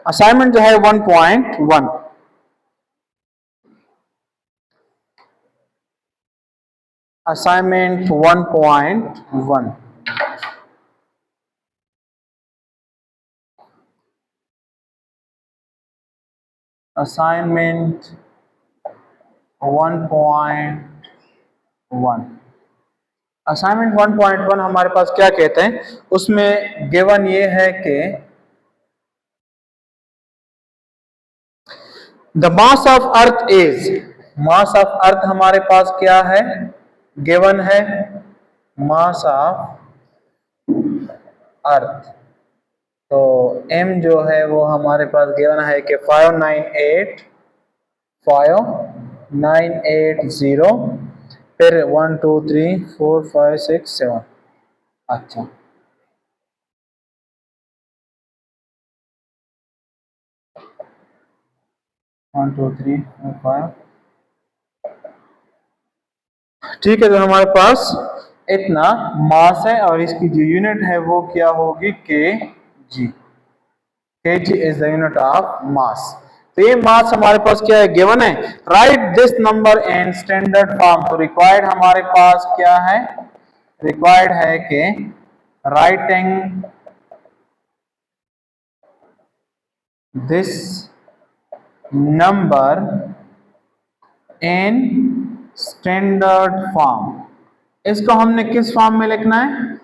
असाइनमेंट जो है 1.1, असाइनमेंट 1.1, असाइनमेंट 1.1, असाइनमेंट 1.1 हमारे पास क्या कहते हैं? उसमें गिवन ये है कि the mass of earth is, mass of earth हमारे पास क्या है? गिवन है मास ऑफ अर्थ। तो m जो है वो हमारे पास गिवन है कि 598,590, फिर 1 2 3 4 5 6 7। अच्छा, one two three four five, ठीक है। तो हमारे पास इतना मास है और इसकी जो यूनिट है वो क्या होगी? kg। kg is the unit of मास। तो ये मास हमारे पास क्या है? गिवन है। Right this number in standard form. तो रिक्वायर्ड हमारे पास क्या है? रिक्वायर्ड है कि writing this number in standard form. इसको हमने किस फॉर्म में लिखना है?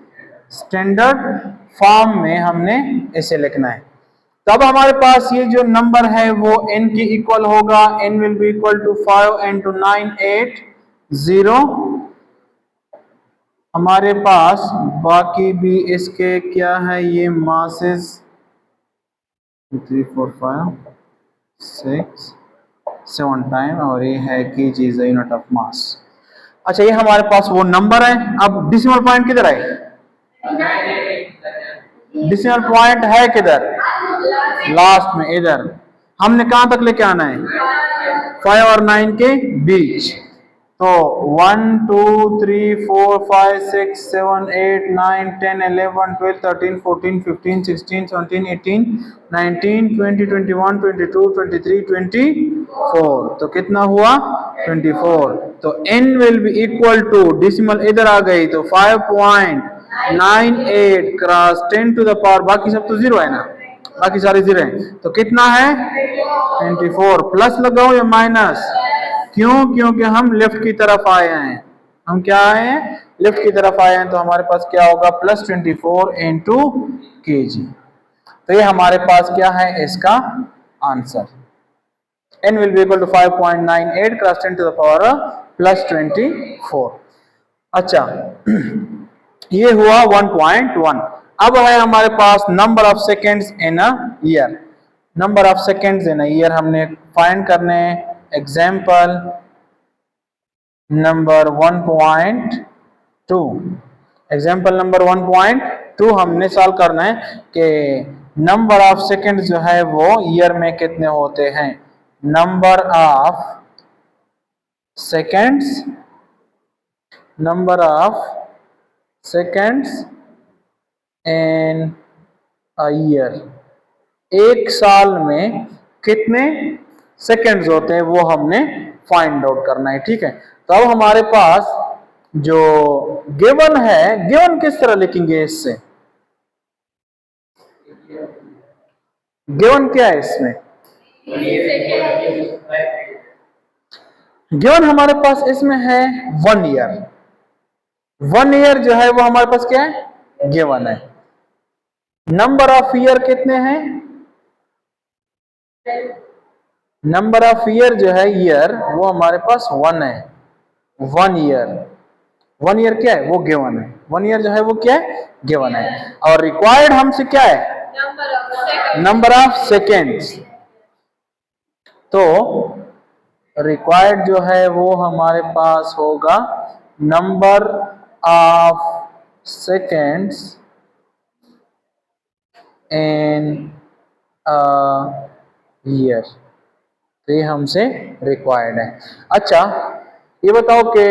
स्टैंडर्ड फॉर्म में हमने इसे लिखना है। तब हमारे पास ये जो नंबर है वो n की इक्वल होगा। n will be equal to 5 into 980। हमारे पास बाकी भी इसके क्या है? ये मासेस 3 4 5 6 7 टाइम, और ये है kg is the unit of मास। अच्छा, ये हमारे पास वो नंबर है। अब डिसिमल पॉइंट किधर है? डिसिमल पॉइंट है किधर? लास्ट में, इधर। हमने कहां तक लेके आना है? 5 और 9 के बीच। तो 1 2 3 4 5 6 7 8 9 10 11 12 13 14 15 16 17 18 19 20 21 22 23 24। तो कितना हुआ? 24। तो n will be equal to, decimal इधर आ गई तो 5.98 क्रॉस 10 टू द पावर, बाकी सब तो जीरो है ना, बाकी सारे जीरो हैं। तो कितना है? 24। प्लस लगाओ या माइनस? क्यों? क्योंकि हम लेफ्ट की तरफ आए हैं। हम क्या आए हैं? लेफ्ट की तरफ आए हैं। तो हमारे पास क्या होगा? Plus 24 into kg। तो ये हमारे पास क्या है? इसका answer. n will be equal to 5.98 cross 10 to the power plus 24। अच्छा, ये हुआ 1.1। अब है हमारे पास number of seconds in a year. Number of seconds in a year हमने फाइंड करने हैं। एग्जाम्पल नंबर 1.2, एग्जाम्पल नंबर 1.2 हमने सॉल्व करना है कि नंबर ऑफ सेकेंड्स जो है वो ईयर में कितने होते हैं। Number of seconds, number of seconds in a year, एक साल में कितने सेकंड्स होते हैं वो हमने फाइंड आउट करना है, ठीक है। तो अब हमारे पास जो गिवन है, गिवन किस तरह लिखेंगे इससे, गिवन क्या है इसमें, गिवन हमारे पास इसमें है 1 ईयर। 1 ईयर जो है वो हमारे पास क्या है, गिवन है। नंबर ऑफ ईयर कितने हैं, नंबर ऑफ ईयर जो है ईयर वो हमारे पास 1 है। 1 ईयर, 1 ईयर क्या है वो गिवन है, 1 ईयर जो है वो क्या है गिवन है। और रिक्वायर्ड हमसे क्या है, नंबर ऑफ सेकेंड्स। तो रिक्वायर्ड जो है वो हमारे पास होगा number of seconds in year, तो ये हमसे रिक्वायर्ड है। अच्छा ये बताओ कि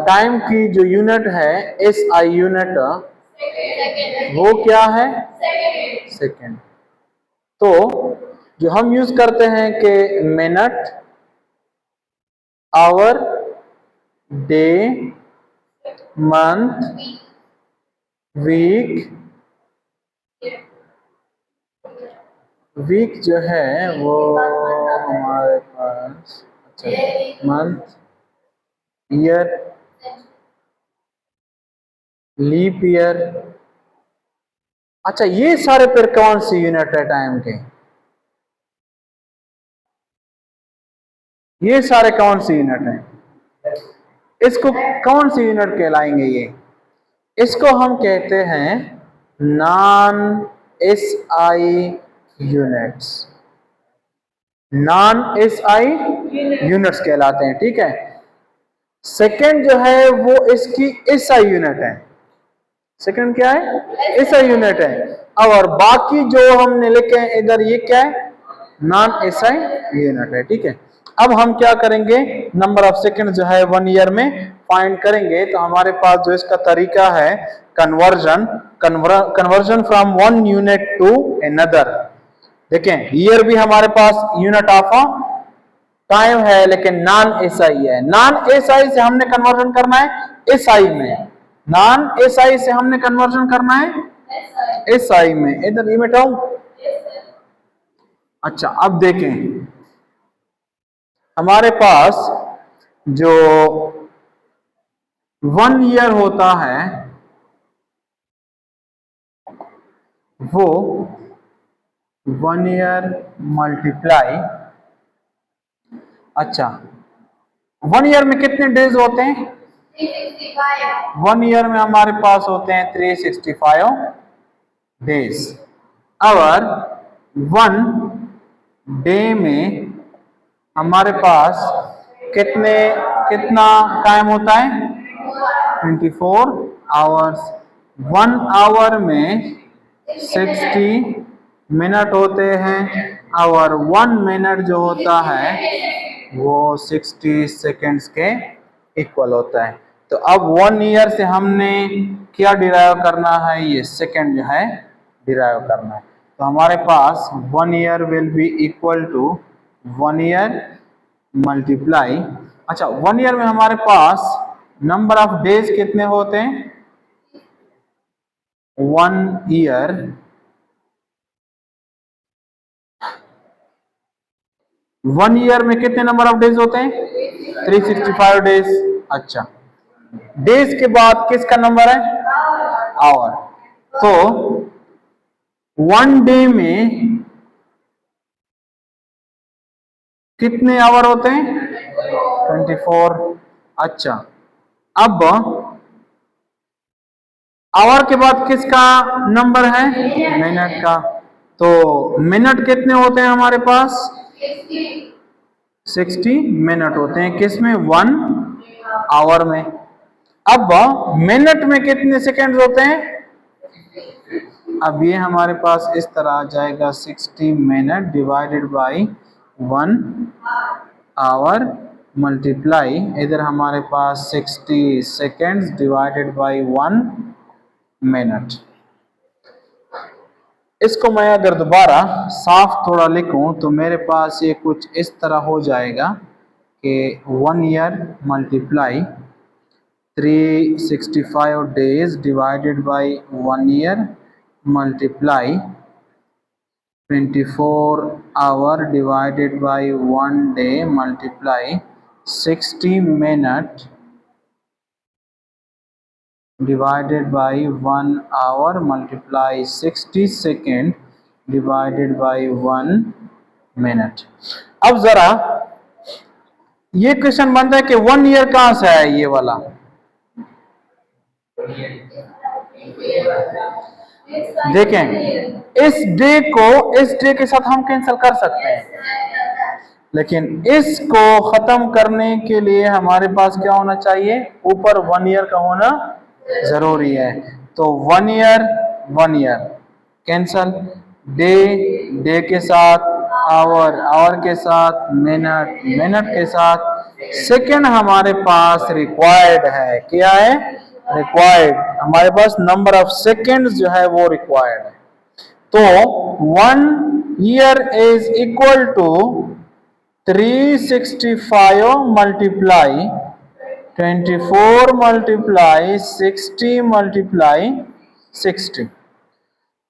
टाइम की जो यूनिट है एस आई यूनिट वो क्या है, सेकेंड। तो जो हम यूज करते हैं कि minute, hour, day, month, week, week जो है वो हमारे पास, अच्छा मंथ, ईयर, लीप ईयर। अच्छा ये सारे फिर कौन सी यूनिट है टाइम के, ये सारे कौन सी यूनिट है, इसको कौन सी यूनिट कहलाएंगे, ये इसको हम कहते हैं non S I units, non S I units कहलाते हैं, ठीक है। सेकेंड जो है वो इसकी एस आई यूनिट है, सेकेंड क्या है, एस आई यूनिट है। और बाकी जो हमने लिखे हैं इधर ये क्या है, नॉन एस आई यूनिट है, ठीक है। अब हम क्या करेंगे, नंबर ऑफ सेकेंड जो है 1 ईयर में फाइंड करेंगे। तो हमारे पास जो इसका तरीका है conversion, conversion from 1 unit to another. देखें ईयर भी हमारे पास यूनिट ऑफ टाइम है लेकिन नॉन एसआई है, नॉन एसआई से हमने कन्वर्जन करना है एसआई में, नॉन एसआई से हमने कन्वर्जन करना है एसआई में। इधर ये मिटाऊं, अच्छा अब देखें हमारे पास जो 1 ईयर होता है वो 1 ईयर मल्टीप्लाई, अच्छा 1 ईयर में कितने डेज होते हैं, 1 ईयर में हमारे पास होते हैं 365 डेज। और 1 डे में हमारे पास कितना टाइम होता है, 24 आवर्स। 1 आवर में 60 मिनट होते हैं और 1 मिनट जो होता है वो 60 सेकेंड्स के इक्वल होता है। तो अब 1 ईयर से हमने क्या डिराइव करना है, ये सेकेंड जो है डिराइव करना है। तो हमारे पास 1 year will be equal to 1 year multiply, अच्छा 1 ईयर में हमारे पास नंबर ऑफ डेज कितने होते हैं, 1 ईयर 1 ईयर में कितने नंबर ऑफ डेज होते हैं, 365 डेज। अच्छा डेज के बाद किसका नंबर है, आवर। तो 1 डे में कितने आवर होते हैं, 24। अच्छा अब आवर के बाद किसका नंबर है, मिनट का। तो मिनट कितने होते हैं हमारे पास, 60 मिनट होते हैं किसमें, 1 आवर में। अब मिनट में कितने सेकेंड्स होते हैं, अब ये हमारे पास इस तरह आ जाएगा 60 minute divided by 1 hour multiply, इधर हमारे पास 60 सेकेंड्स डिवाइडेड बाय 1 मिनट। इसको मैं अगर दोबारा साफ थोड़ा लिखूं तो मेरे पास ये कुछ इस तरह हो जाएगा कि 1 year multiply 365 days divided by 1 year multiply 24 hour divided by 1 day multiply 60 minute divided by 1 hour multiply 60 second divided by 1 minute। अब जरा ये क्वेश्चन बनता है कि 1 ईयर कहां से आया ये वाला? देखें, इस डे को इस डे के साथ हम कैंसिल कर सकते हैं, लेकिन इसको खत्म करने के लिए हमारे पास क्या होना चाहिए? ऊपर 1 ईयर का होना जरूरी है। तो 1 ईयर कैंसल, डे डे के साथ, आवर के साथ, मिनट के साथ, सेकेंड हमारे पास रिक्वायर्ड है। क्या है? रिक्वायर्ड। हमारे पास नंबर ऑफ सेकेंड्स जो है वो रिक्वायर्ड है। तो 1 year is equal to 365 multiply 24 multiply 60 multiply 60।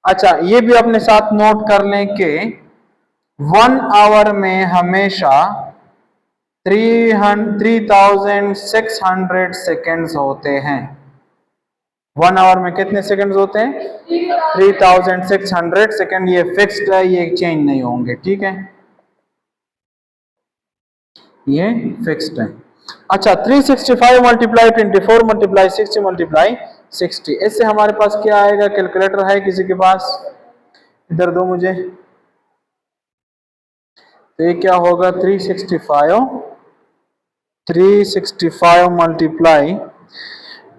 अच्छा, ये भी अपने साथ नोट कर लें कि 1 आवर में हमेशा 3600 सेकेंड्स होते हैं। 1 आवर में कितने सेकेंड्स होते हैं? 3600 सेकेंड। ये फिक्स्ड है, ये चेंज नहीं होंगे, ठीक है, ये फिक्स्ड है। अच्छा, 365 मल्टीप्लाई 24 मल्टीप्लाई 60 मल्टीप्लाई 60, इससे हमारे पास क्या आएगा? कैलकुलेटर है किसी के पास? इधर दो मुझे। तो ये क्या होगा? 365 मल्टीप्लाई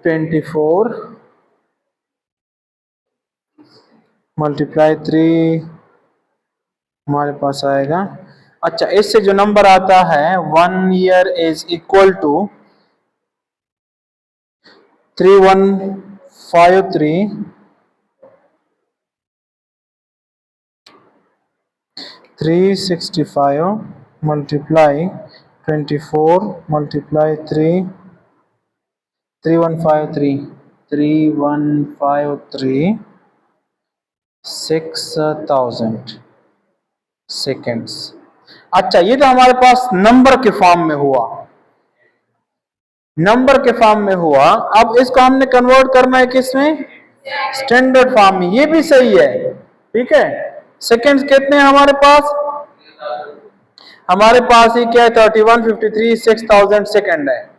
24 मल्टीप्लाई 3 हमारे पास आएगा। अच्छा, इससे जो नंबर आता है 1 year is equal to 3153 365 multiply 24 multiply 3 3153 6000 seconds. अच्छा, ये तो हमारे पास नंबर के फॉर्म में हुआ, नंबर के फॉर्म में हुआ। अब इसको हमने कन्वर्ट करना है किसमें? स्टैंडर्ड फॉर्म में। ये भी सही है, ठीक है। सेकेंड्स कितने हैं हमारे पास? हमारे पास ये क्या है? 3153 6000 सेकेंड है,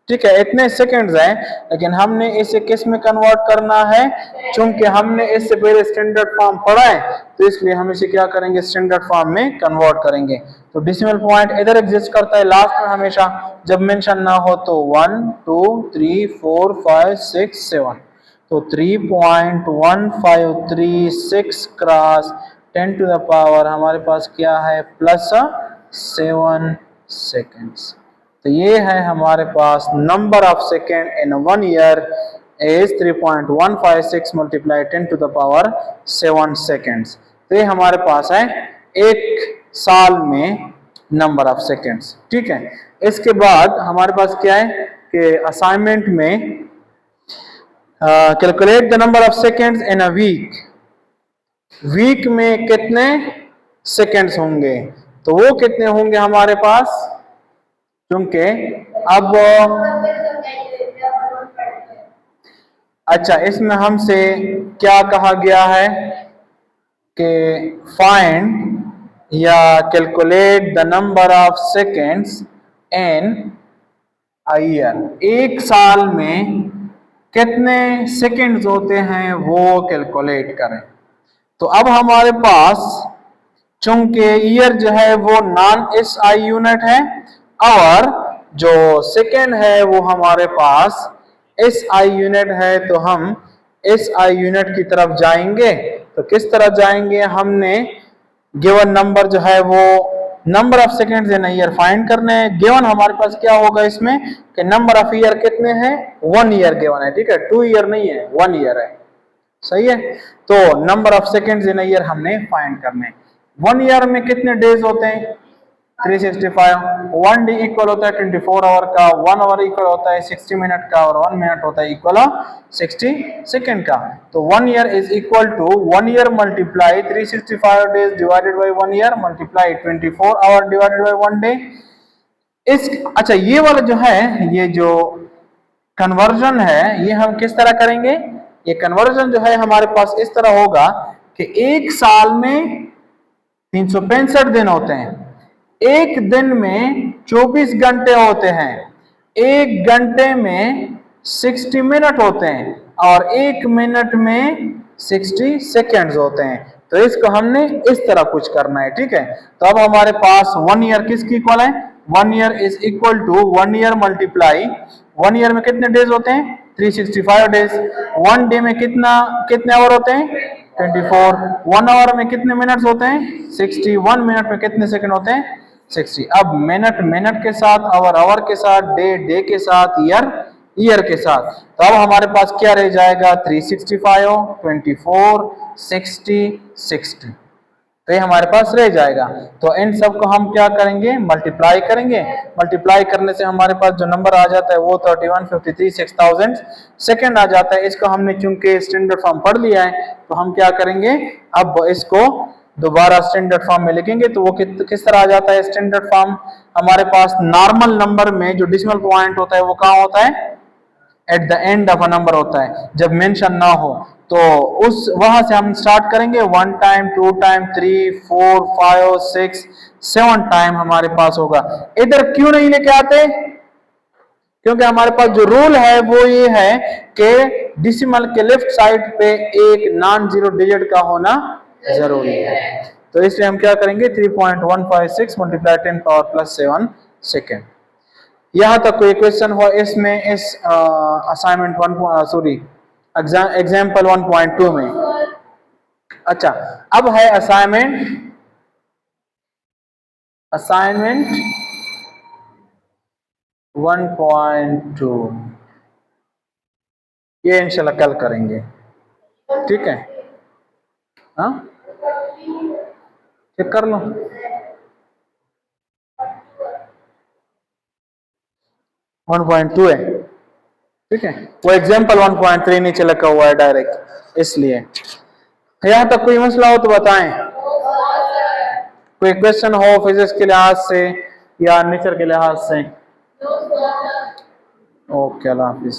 ठीक है, इतने सेकेंड्स हैं। लेकिन हमने इसे किस में कन्वर्ट करना है? चूंकि हमने इससे पहले स्टैंडर्ड फॉर्म पढ़ा है, तो इसलिए हम इसे क्या करेंगे? स्टैंडर्ड फॉर्म में कन्वर्ट करेंगे। तो डेसिमल पॉइंट इधर एग्जिस्ट करता है लास्ट में हमेशा, जब मेंशन ना हो तो 1 2 3 4 5 6 7। तो 3.1536 क्रॉस 10 टू द पावर हमारे पास क्या है? +7 सेकेंड्स। तो ये है हमारे पास number of second in 1 year is 3.156 multiply 10 to the power 7 seconds. तो ये हमारे पास है एक साल में नंबर ऑफ सेकेंड्स, ठीक है। इसके बाद हमारे पास क्या है कि असाइनमेंट में calculate the number of seconds in a week. Week में कितने सेकेंड्स होंगे? तो वो कितने होंगे हमारे पास? क्योंकि अब अच्छा, इसमें हमसे क्या कहा गया है कि फाइंड या calculate the number of seconds in a year. एक साल में कितने सेकेंड्स होते हैं वो कैलकुलेट करें। तो अब हमारे पास चूंकि ईयर जो है वो नॉन एसआई यूनिट है और जो सेकेंड है वो हमारे पास एसआई यूनिट है, तो हम एसआई यूनिट की तरफ जाएंगे। तो किस तरह जाएंगे? हमने गिवन नंबर जो है वो number of seconds in year find करने हैं। गिवन हमारे पास क्या होगा इसमें कि नंबर ऑफ ईयर कितने हैं? 1 ईयर गिवन है, ठीक है, 2 ईयर नहीं है, 1 ईयर है। सही है। तो number of seconds in year हमने फाइंड करने। 1 ईयर में कितने डेज होते हैं? 365। 1 डे इक्वल होता है 24 आवर का, 1 आवर इक्वल होता है 60 मिनट का, और 1 मिनट होता है इक्वल 60 सेकेंड का। तो 1 year is equal to 1 year multiply 365 days divided by 1 year multiply 24 hour divided by 1 day. इस अच्छा ये वाला जो है, ये जो कन्वर्जन है, ये हम किस तरह करेंगे? ये कन्वर्जन जो है हमारे पास इस तरह होगा कि एक साल में 365 दिन होते हैं, एक दिन में 24 घंटे होते हैं, एक घंटे में 60 मिनट होते हैं, और एक मिनट में 60 सेकेंड्स होते हैं। तो इसको हमने इस तरह कुछ करना है, ठीक है। तो अब हमारे पास 1 ईयर किसकी इक्वल है? 1 year is equal to 1 year multiply, 1 year में कितने डेज होते हैं? 365 डेज। 1 डे में कितने आवर होते हैं? 24। 1 आवर में कितने मिनट्स होते हैं? 60। 1 मिनट में कितने सेकंड होते हैं? 60। अब मिनट मिनट के साथ, आवर आवर के साथ, डे डे के साथ, ईयर ईयर के साथ। तो अब हमारे पास क्या रह जाएगा? 365, 24, 60, 60। तो ये हमारे पास रह जाएगा। तो इन सब को हम क्या करेंगे? मल्टीप्लाई करेंगे। मल्टीप्लाई करने से हमारे पास जो नंबर आ जाता है वो 3153 सेकेंड आ जाता है। इसको हमने चूंकि स्टैंडर्ड फॉर्म पढ़ लिया है, तो हम क्या करेंगे? अब इसको दोबारा स्टैंडर्ड फॉर्म में लिखेंगे। तो वो किस तरह आ जाता है स्टैंडर्ड फॉर्म? हमारे पास नॉर्मल नंबर में जो डिसिमल पॉइंट होता है वो कहाँ होता है? At the end of a number होता है, जब मेंशन ना हो। तो उस वहां से हम स्टार्ट करेंगे। 1 टाइम, 2 टाइम, 3, 4, 5, 6, 7 टाइम हमारे पास होगा। इधर क्यों नहीं लेके आते? क्योंकि हमारे पास जो रूल है वो ये है कि डिसिमल के लेफ्ट साइड पे एक नॉन जीरो डिजिट का होना जरूरी है। तो इसलिए हम क्या करेंगे? 3.156 मल्टीप्लाई 10 पावर प्लस 7 सेकेंड। यहां तक कोई क्वेश्चन हो इसमें, इस असाइनमेंट 1 सॉरी एग्जाम्पल 1.2 में? अच्छा, अब है असाइनमेंट 1.2। ये इंशाल्लाह कल करेंगे, ठीक है? हाँ, चेक कर लो। 1.2 है, ठीक है। वो एग्जाम्पल 1.3 नीचे लगा हुआ है डायरेक्ट, इसलिए। यहां तक कोई मसला हो तो बताएं। कोई क्वेश्चन हो फिजिक्स के लिहाज से या नेचर के लिहाज से? ओके, अल्लाह हाफिज।